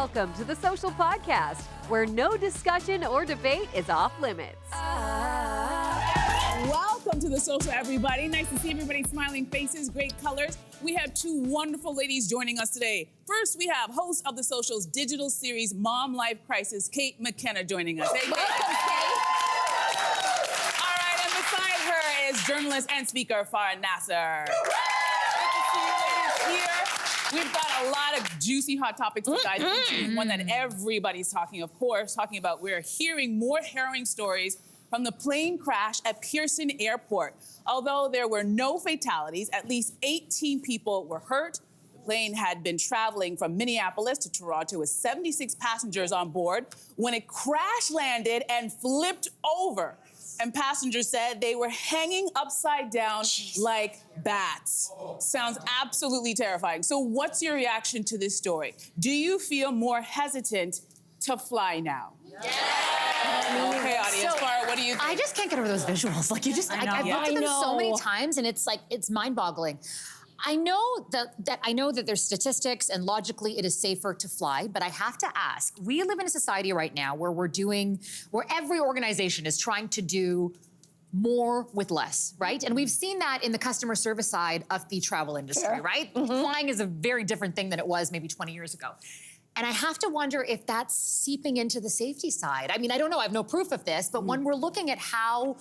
Welcome to the Social Podcast, where no discussion or debate is off limits. Welcome to the Social, everybody. Nice to see everybody's smiling faces, great colors. We have two wonderful ladies joining us today. First, we have host of the Social's digital series, Mom Life Crisis, Kate McKenna, joining us. Hey, Kate. All right, and beside her is journalist and speaker, Farah Nasser. Good to see you ladies here. We've got a lot of juicy hot topics to dive into. One that everybody's talking, of course, talking about. We're hearing more harrowing stories from the plane crash at Pearson Airport. Although there were no fatalities, at least 18 people were hurt. The plane had been traveling from Minneapolis to Toronto with 76 passengers on board when it crash landed and flipped over. And passengers said they were hanging upside down like bats. Sounds absolutely terrifying. So what's your reaction to this story? Do you feel more hesitant to fly now? Yeah. Okay, audience, Farah, what do you think? I just can't get over those visuals. Like, you just, I've looked at them so many times, and it's like, it's mind-boggling. I know that there's statistics, and logically it is safer to fly, but I have to ask, we live in a society right now where where every organization is trying to do more with less, right? And we've seen that in the customer service side of the travel industry, right? Flying is a very different thing than it was maybe 20 years ago. And I have to wonder if that's seeping into the safety side. I mean, I don't know, I have no proof of this, but when we're looking at how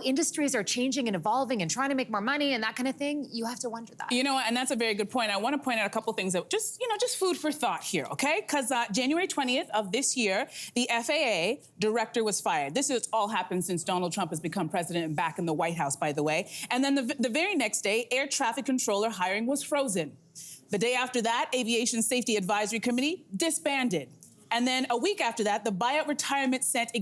industries are changing and evolving and trying to make more money and that kind of thing, you have to wonder that. You know what, and that's a very good point. I want to point out a couple things that just food for thought here, okay? Because January 20th of this year, the FAA director was fired. This has all happened since Donald Trump has become president and back in the White House, by the way. And then the very next day, air traffic controller hiring was frozen. The day after that, Aviation Safety Advisory Committee disbanded. And then a week after that, the buyout retirement sent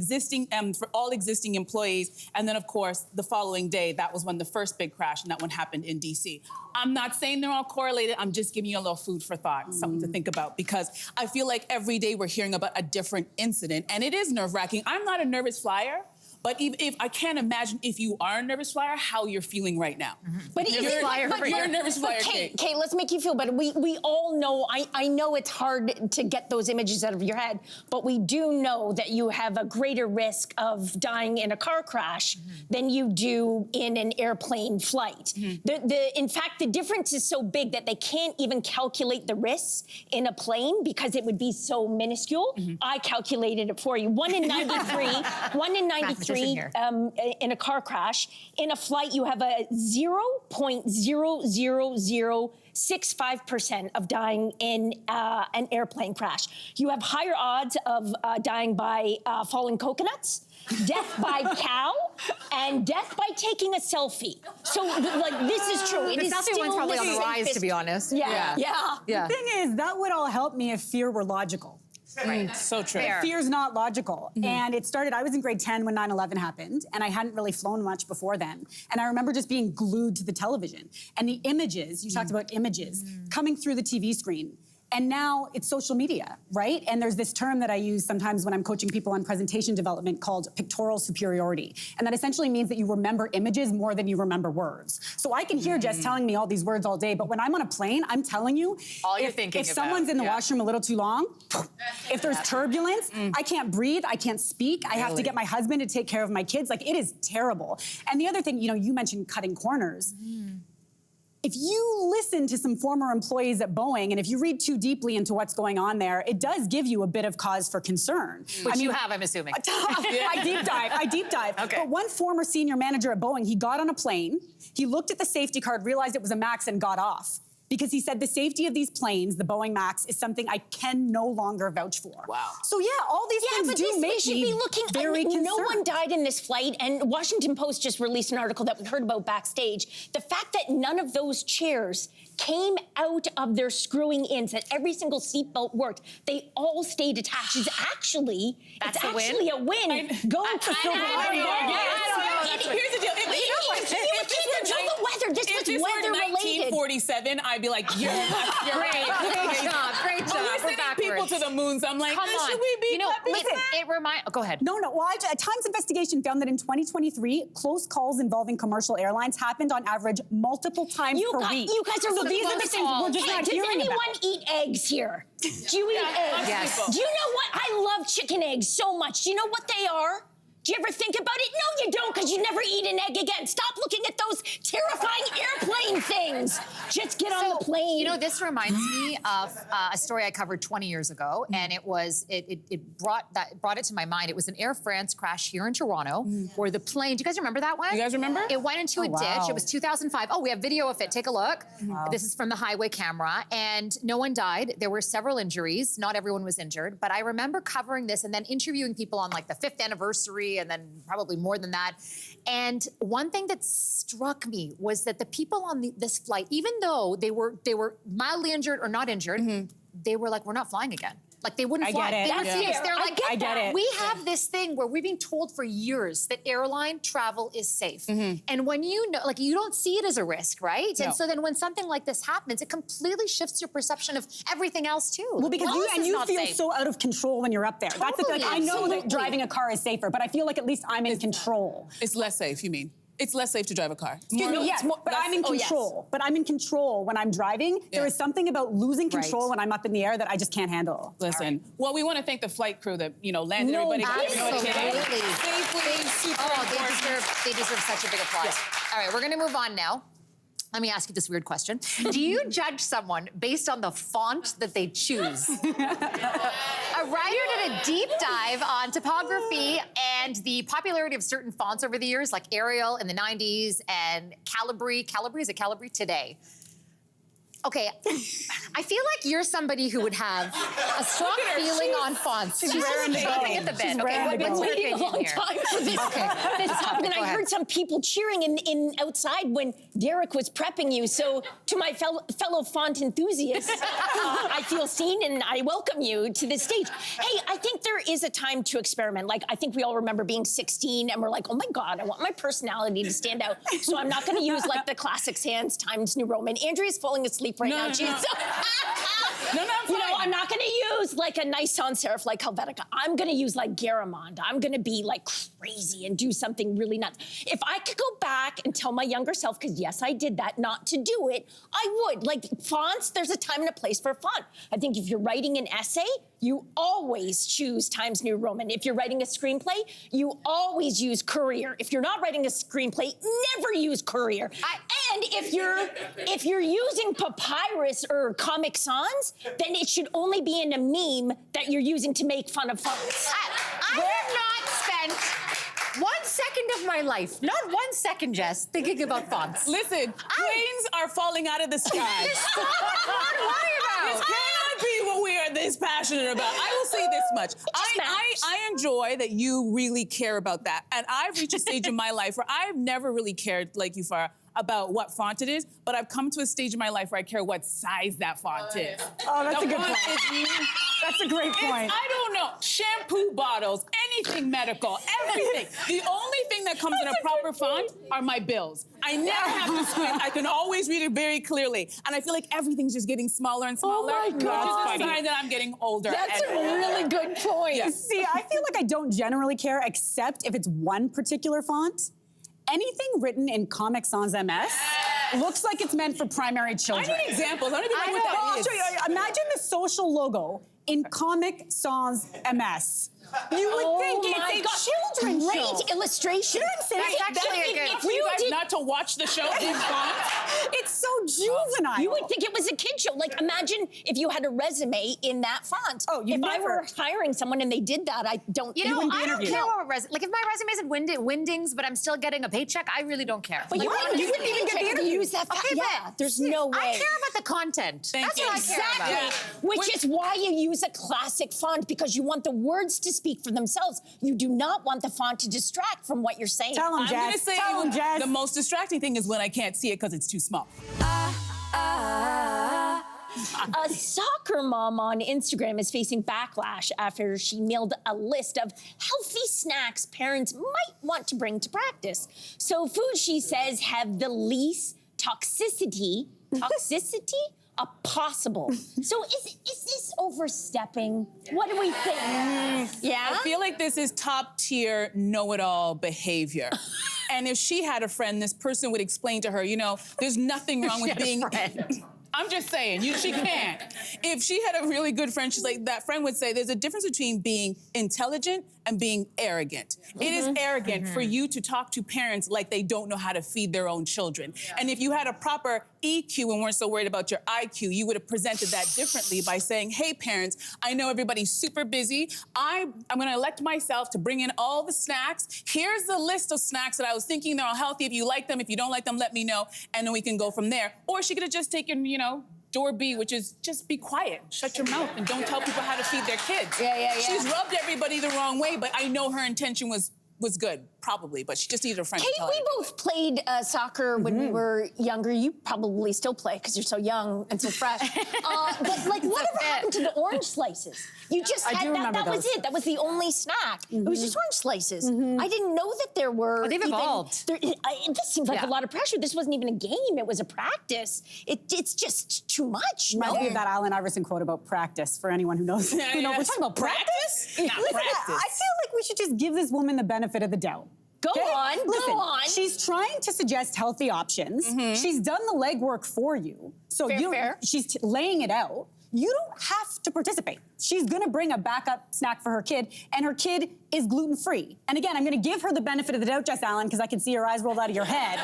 for all existing employees. And then, of course, the following day, that was when the first big crash, and that one happened in DC. I'm not saying they're all correlated. I'm just giving you a little food for thought, something to think about, because I feel like every day we're hearing about a different incident, and it is nerve-wracking. I'm not a nervous flyer. But if I can't imagine if you are a nervous flyer, how you're feeling right now. But you're a nervous flyer, Kate. Kate, let's make you feel better. We all know, I know it's hard to get those images out of your head, but we do know that you have a greater risk of dying in a car crash than you do in an airplane flight. In fact, the difference is so big that they can't even calculate the risks in a plane because it would be so minuscule. I calculated it for you. 1 in 93, in a car crash. In a flight, you have a 0.00065% of dying in an airplane crash. You have higher odds of dying by falling coconuts, death by cow, and death by taking a selfie. So, like, this is true. The selfie one's probably on the rise, to be honest. Yeah. The thing is, that would all help me if fear were logical. Right. So true. Fear's not logical. And it started, I was in grade 10 when 9/11 happened, and I hadn't really flown much before then. And I remember just being glued to the television. And the images, you talked about images, coming through the TV screen. And now it's social media, right? And there's this term that I use sometimes when I'm coaching people on presentation development called pictorial superiority. And that essentially means that you remember images more than you remember words. So I can hear Jess telling me all these words all day, but when I'm on a plane, I'm telling you, if someone's in the washroom a little too long, if there's turbulence, I can't breathe, I can't speak, I have to get my husband to take care of my kids. Like, it is terrible. And the other thing, you mentioned cutting corners. If you listen to some former employees at Boeing, and if you read too deeply into what's going on there, it does give you a bit of cause for concern. Which you have, I'm assuming. I deep dive. Okay. But one former senior manager at Boeing, he got on a plane, he looked at the safety card, realized it was a MAX, and got off. Because he said the safety of these planes, the Boeing MAX, is something I can no longer vouch for. Wow. So all these things do make me very concerned. No one died in this flight, and Washington Post just released an article that we heard about backstage. The fact that none of those chairs came out of their screwing ins, that every single seatbelt worked, they all stayed attached. It's actually a win. Go to Silver Lining. Here's the deal. The weather, weather. This was weather related. 1947, I'd be like, you're right. Great job. We're sending people to the moon, so I'm like, Come on. should we be Go ahead. No. Well, a Times investigation found that in 2023, close calls involving commercial airlines happened on average multiple times per week. You guys are so these are the things we're just not hearing about. Does anyone eat eggs here? Do you eat eggs? Yes. Do you know what? I love chicken eggs so much. Do you know what they are? Do you ever think about it? No, you don't, because you never eat an egg again. Stop looking at those terrifying airplane things. Just get on the plane. You know, this reminds me of a story I covered 20 years ago, and it brought it to my mind. It was an Air France crash here in Toronto, where the plane. Do you guys remember that one? You guys remember? It went into a ditch. It was 2005. Oh, we have video of it. Take a look. Wow. This is from the highway camera, and no one died. There were several injuries. Not everyone was injured, but I remember covering this and then interviewing people on like the 5th anniversary. And then probably more than that. And one thing that struck me was that the people on this flight, even though they were mildly injured or not injured, they were like, we're not flying again. Like they wouldn't fly. Get it. They refused. They're like, I get it. We have this thing where we've been told for years that airline travel is safe. And when you know, like you don't see it as a risk, right? No. And so then when something like this happens, it completely shifts your perception of everything else too. Well, because you feel safe. so out of control when you're up there. That's the thing. Totally, I know that absolutely. driving a car is safer, but I feel like at least I'm in control. It's less safe, you mean? It's less safe to drive a car. Excuse me, yes, but I'm in control. But I'm in control when I'm driving. There is something about losing control when I'm up in the air that I just can't handle. Listen, well, we want to thank the flight crew that, landed everybody. Absolutely. Safely, super important. They deserve such a big applause. Yes. All right, we're going to move on now. Let me ask you this weird question. Do you judge someone based on the font that they choose? A writer did a deep dive on typography and the popularity of certain fonts over the years, like Arial in the 90s and Calibri. Is it Calibri today? Okay, I feel like you're somebody who would have a strong feeling on fonts. She's raring to go. at the bed. She's Okay, raring to what's go. your waiting a opinion long here? time for this. This happened, and Go I ahead. heard some people cheering in outside when Derek was prepping you. So, to my fellow font enthusiasts, I feel seen and I welcome you to this stage. Hey, I think there is a time to experiment. Like, I think we all remember being 16 and we're like, oh my God, I want my personality to stand out. So I'm not going to use like the classic sans Times New Roman. Andrea's falling asleep right now. She's I'm not going to use like a nice sans serif like Helvetica. I'm going to use like Garamond. I'm going to be like crazy and do something really nuts. If I could go back and tell my younger self, because yes, I did that, not to do it, I would. Like fonts, there's a time and a place for font. I think if you're writing an essay, you always choose Times New Roman. If you're writing a screenplay, you always use Courier. If you're not writing a screenplay, never use Courier. And if you're using Papyrus or Comic Sans, then it should only be in a meme that you're using to make fun of fonts. I have not spent 1 second of my life, not 1 second, Jess, thinking about fonts. Listen, planes are falling out of the sky. This cannot be what we are this passionate about. I will say this much. I enjoy that you really care about that. And I've reached a stage in my life where I've never really cared, like you, Farah, about what font it is, but I've come to a stage in my life where I care what size that font is. Oh, that's a good point. That's a great point. I don't know. Shampoo bottles, anything medical, everything. The only thing that comes in a proper font are my bills. I never have to squint. I can always read it very clearly. And I feel like everything's just getting smaller and smaller. Oh my God. Which is a sign that I'm getting older. That's a really good point. Yeah. See, I feel like I don't generally care except if it's one particular font. Anything written in Comic Sans MS looks like it's meant for primary children. I need examples. I don't even know what that I'll is. show you. Imagine the social logo in Comic Sans MS. You would think it's a children's Great show. illustration. You know what I'm saying? That's actually a good- For you guys not to watch the show in font? It's so juvenile. You would think it was a kid show. Like, imagine if you had a resume in that font. Oh, you'd if I never. were hiring someone and they did that, I don't. You know, wouldn't be I don't interviewed. care what like if my resume is in Windings, but I'm still getting a paycheck, I really don't care. But Like, you wouldn't even get the interview. Use that. Okay, Yeah, but there's no way. I care about the content. That's what I care Exactly. about. Which is why you use a classic font, because you want the words to speak for themselves. You do not want the font to distract from what you're saying. Tell them, I'm going to Jess. say Tell them, Jess. the most distracting thing is when I can't see it because it's too small. A soccer mom on Instagram is facing backlash after she mailed a list of healthy snacks parents might want to bring to practice. So foods, she says, have the least toxicity possible. So is this overstepping? What do we think? Yeah? I feel like this is top tier know-it-all behavior. And if she had a friend, this person would explain to her, you know, there's nothing wrong with being... I'm just saying, she can't. If she had a really good friend, she's like, that friend would say, there's a difference between being intelligent and being arrogant. It is arrogant for you to talk to parents like they don't know how to feed their own children. And if you had a proper EQ and weren't so worried about your IQ, you would have presented that differently by saying, hey, parents, I know everybody's super busy. I'm gonna elect myself to bring in all the snacks. Here's the list of snacks that I was thinking they're all healthy. If you like them, if you don't like them, let me know, and then we can go from there. Or she could have just taken, you know, door B, which is just be quiet, shut your mouth, and don't tell people how to feed their kids. Yeah. She's rubbed everybody the wrong way, but I know her intention was good, probably, but she just needed a friend to Kate, tell her. we both played soccer when we were younger. You probably still play because you're so young and so fresh. But like, whatever happened to the orange slices? You just had that. That was it. That was the only snack. It was just orange slices. I didn't know that there were. They've evolved. This seems like a lot of pressure. This wasn't even a game. It was a practice. It's just too much. Reminds me of that Allen Iverson quote about practice for anyone who knows. We're talking about practice? Not Listen, practice. I feel like we should just give this woman the benefit of the doubt. Go Listen, on. She's trying to suggest healthy options. She's done the legwork for you. So Fair. she's laying it out. You don't have to participate. She's gonna bring a backup snack for her kid, and her kid is gluten-free. And again, I'm gonna give her the benefit of the doubt, Jess Allen, because I can see your eyes rolled out of your head,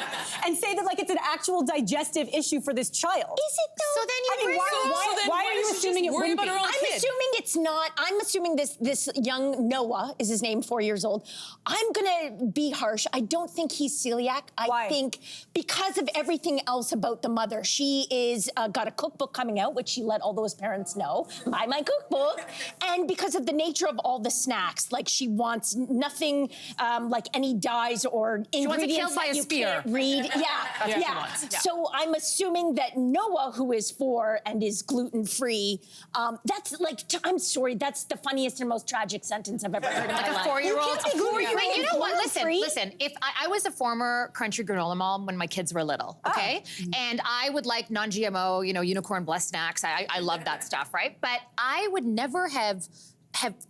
and say that like it's an actual digestive issue for this child. Is it though? So then you I mean, why are you assuming it worry wouldn't about her be? own I'm kid? assuming it's not. I'm assuming this young Noah is his name, 4 years old. I'm gonna be harsh. I don't think he's celiac. Why? I think because of everything else about the mother. She is got a cookbook coming out, which she let all those parents know. Buy my cookbook. And because of the nature of all the snacks, like she wants nothing like any dyes or ingredients wants it killed by that a you spear. can't read. Yeah. So I'm assuming that Noah, who is 4 and is gluten-free, that's like, I'm sorry, that's the funniest and most tragic sentence I've ever heard in my life. A 4-year-old. You can't be gluten-free. But you know what? Gluten-free? Listen. If I was a former country granola mom when my kids were little, okay, and I would like non-GMO, unicorn blessed snacks. I love that stuff, right? But I would never have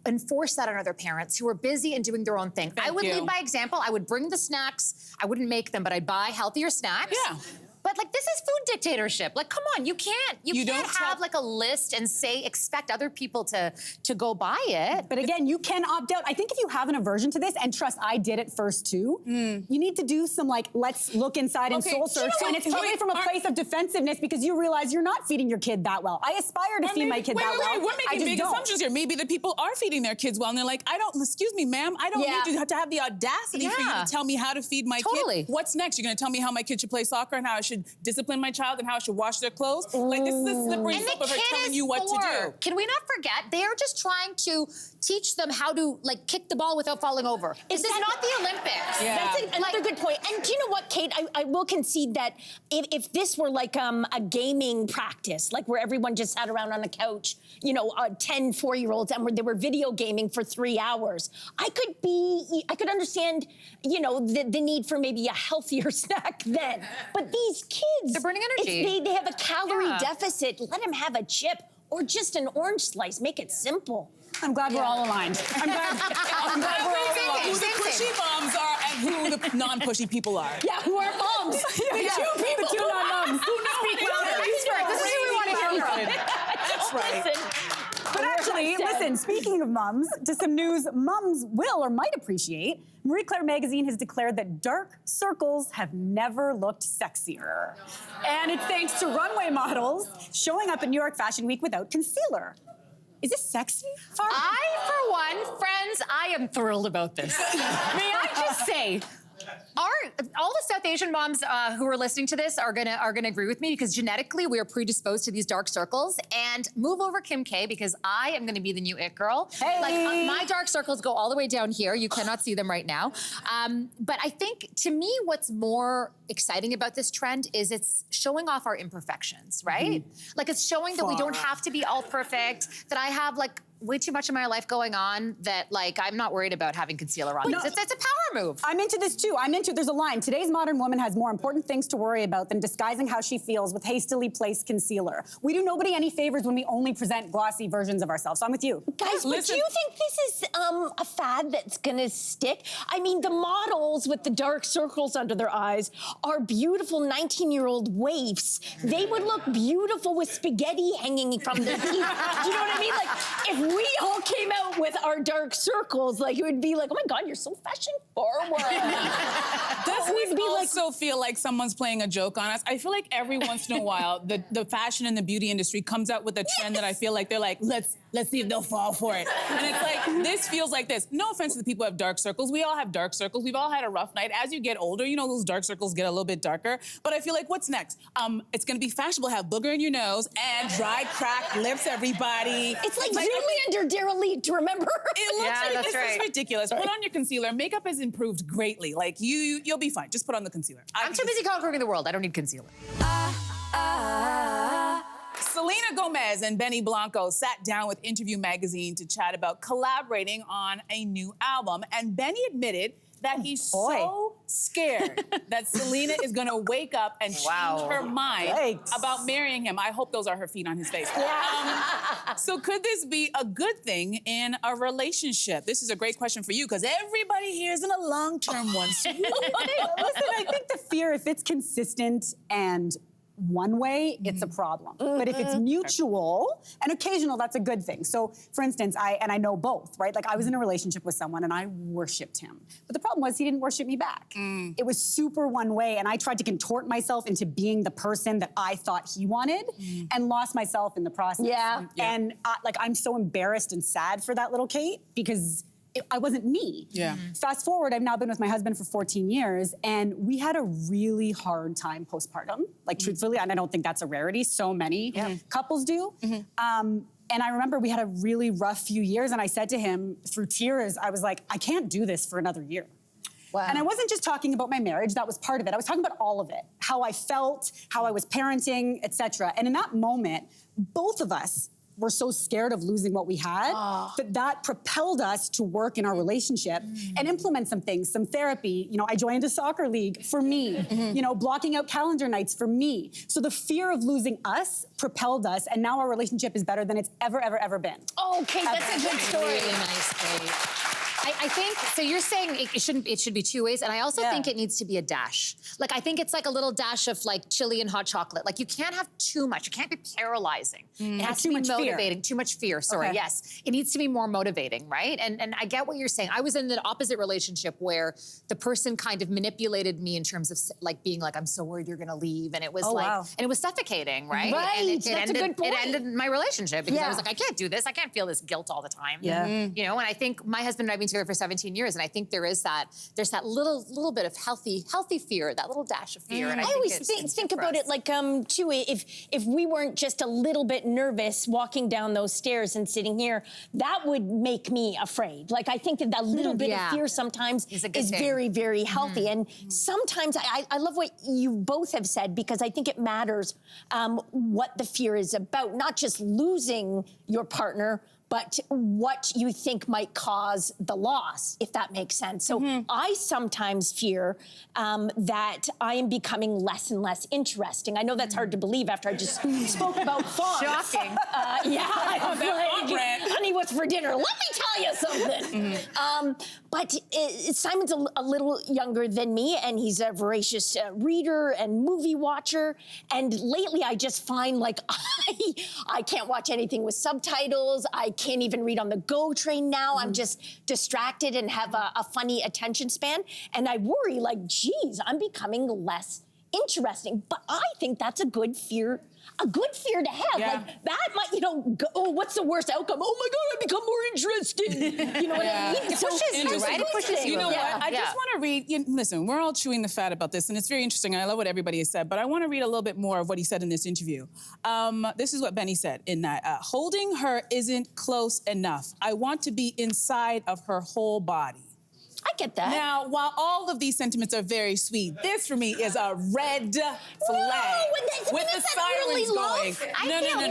enforced that on other parents who were busy and doing their own thing. I would lead by example. I would bring the snacks. I wouldn't make them, but I'd buy healthier snacks. Yeah. But like, this is food dictatorship. Like, come on, you can't don't have like a list and expect other people to go buy it. But again, you can opt out. I think if you have an aversion to this, and trust, I did it first too, you need to do some like, let's look inside and soul search. And it's probably from a place of defensiveness because you realize you're not feeding your kid that well. I aspire to feed my kid that well. We're making big assumptions here. Maybe the people are feeding their kids well, and they're like, excuse me, ma'am, I don't need you to have the audacity for you to tell me how to feed my kid. What's next? You're gonna tell me how my kid should play soccer and how I should discipline my child and how I should wash their clothes? Like, this is a slippery slope of her telling you what to do. Can we not forget, they are just trying to teach them how to like kick the ball without falling over. This is not the Olympics. Yeah. That's another good point. And do you know what, Kate? I will concede that if this were like a gaming practice, like where everyone just sat around on the couch, 10 4-year-olds, and where they were video gaming for 3 hours, I could understand, the need for maybe a healthier snack then. But these kids, they're burning energy. They have a calorie deficit. Let them have a chip or just an orange slice. Make it simple. I'm glad we're all aligned. I'm glad we're all aligned. Who the pushy moms are and who the non-pushy people are. Yeah, who are moms? The two non-moms. Who know? This is who we want to hear from. That's right. But actually, listen, speaking of mums, to some news mums will or might appreciate, Marie Claire magazine has declared that dark circles have never looked sexier. And it's thanks to runway models showing up in New York Fashion Week without concealer. Is this sexy? I, for one, friends, I am thrilled about this. May I just say, all the South Asian moms who are listening to this are gonna agree with me because genetically we are predisposed to these dark circles. And move over Kim K because I am gonna be the new it girl. Hey. Like my dark circles go all the way down here. You cannot see them right now. But I think to me, what's more exciting about this trend is it's showing off our imperfections, right? Like it's showing that we don't have to be all perfect. That I have like way too much in my life going on that, like, I'm not worried about having concealer on. It's a power move. I'm into this too. There's a line. Today's modern woman has more important things to worry about than disguising how she feels with hastily placed concealer. We do nobody any favors when we only present glossy versions of ourselves. So I'm with you. Guys, but do you think this is a fad that's gonna stick? I mean, the models with the dark circles under their eyes are beautiful 19-year-old waifs. They would look beautiful with spaghetti hanging from their teeth. Do you know what I mean? Like, if we all came out with our dark circles, like, it would be like, oh my God, you're so fashion forward. Doesn't it also feel like someone's playing a joke on us? I feel like every once in a while, the fashion and the beauty industry comes out with a trend that I feel like they're like, let's see if they'll fall for it. And it's like, this feels like this. No offense to the people who have dark circles. We all have dark circles. We've all had a rough night. As you get older, you know, those dark circles get a little bit darker. But I feel like, what's next? It's gonna be fashionable to have booger in your nose and dry, cracked lips, everybody. It's like Zoolander Dara Lee, do you remember? It looks like this is ridiculous. Put on your concealer. Makeup has improved greatly. Like, you'll be fine. Just put on the concealer. I'm too busy conquering the world. I don't need concealer. Selena Gomez and Benny Blanco sat down with Interview Magazine to chat about collaborating on a new album. And Benny admitted that he's so scared that Selena is gonna wake up and change her mind about marrying him. I hope those are her feet on his face. So could this be a good thing in a relationship? This is a great question for you, because everybody here is in a long-term one. Listen, I think the fear, if it's consistent and one way, it's a problem. But if it's mutual and occasional, that's a good thing. So, for instance, I know both, right? Like, I was in a relationship with someone and I worshipped him. But the problem was he didn't worship me back. It was super one way, and I tried to contort myself into being the person that I thought he wanted and lost myself in the process. And I'm so embarrassed and sad for that little Kate, because I wasn't me. Fast forward, I've now been with my husband for 14 years, and we had a really hard time postpartum, like truthfully, and I don't think that's a rarity. So many couples do. And I remember we had a really rough few years, and I said to him through tears, I was like, I can't do this for another year. And I wasn't just talking about my marriage, that was part of it. I was talking about all of it, how I felt, how I was parenting, etc. And in that moment, both of us were so scared of losing what we had that propelled us to work in our relationship and implement some things, some therapy. You know, I joined a soccer league for me, you know, blocking out calendar nights for me. So the fear of losing us propelled us, and now our relationship is better than it's ever been. Okay, that's a good story. Really nice, Kate. I think, so you're saying it should be two ways, and I also think it needs to be a dash. Like, I think it's like a little dash of like chili and hot chocolate. Like, you can't have too much. It can't be paralyzing. It has to be motivating. Too much fear, sorry, yes. It needs to be more motivating, right? And I get what you're saying. I was in the opposite relationship where the person kind of manipulated me in terms of like being like, I'm so worried you're gonna leave. And it was and it was suffocating, right? Right, that's a good point. It ended my relationship because I was like, I can't do this. I can't feel this guilt all the time. You know, and I think my husband and I have been together for 17 years, and I think there's that little bit of healthy fear, that little dash of fear. And I always think about it like too, if we weren't just a little bit nervous walking down those stairs and sitting here, that would make me afraid. Like, I think that little bit of fear sometimes is very, very healthy. And sometimes I love what you both have said, because I think it matters what the fear is about, not just losing your partner, but what you think might cause the loss, if that makes sense. So I sometimes fear that I am becoming less and less interesting. I know that's hard to believe after I just spoke about fonts. Shocking. Honey, what's for dinner? Let me tell you something. But Simon's a little younger than me, and he's a voracious reader and movie watcher. And lately, I just find like I can't watch anything with subtitles. I can't even read on the GO train now. I'm just distracted and have a funny attention span. And I worry, like, geez, I'm becoming less interesting. But I think that's a good fear to have. Like, that might, you know, go, oh, what's the worst outcome? Oh my God, I become more interesting. You know what I mean? It pushes you, right? It pushes you. You know what? I just want to read, listen, we're all chewing the fat about this, and it's very interesting, and I love what everybody has said, but I want to read a little bit more of what he said in this interview. This is what Benny said in that, holding her isn't close enough. I want to be inside of her whole body. I get that. Now, while all of these sentiments are very sweet, this for me is a red flag with the sirens going. I feel like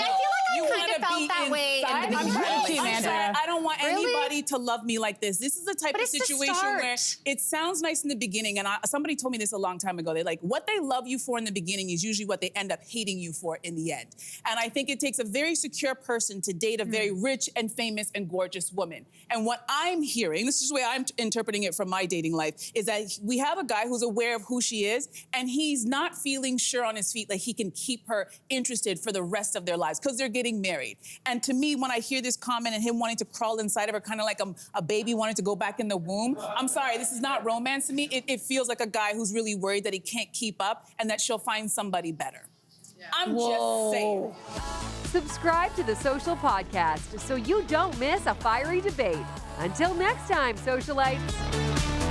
You kind wanna of felt be that way in the inside. beginning. I'm with you, Amanda. sorry, I don't want Really? anybody to love me like this. This is the type But of it's the situation start. where it sounds nice in the beginning, and somebody told me this a long time ago. They're like, what they love you for in the beginning is usually what they end up hating you for in the end. And I think it takes a very secure person to date a very rich and famous and gorgeous woman. And what I'm hearing, this is the way I'm interpreting it from my dating life, is that we have a guy who's aware of who she is, and he's not feeling sure on his feet like he can keep her interested for the rest of their lives because they're getting married. And to me, when I hear this comment and him wanting to crawl inside of her, kind of like a baby wanting to go back in the womb, I'm sorry, this is not romance to me. It feels like a guy who's really worried that he can't keep up and that she'll find somebody better. I'm just saying. Subscribe to The Social Podcast so you don't miss a fiery debate. Until next time, socialites.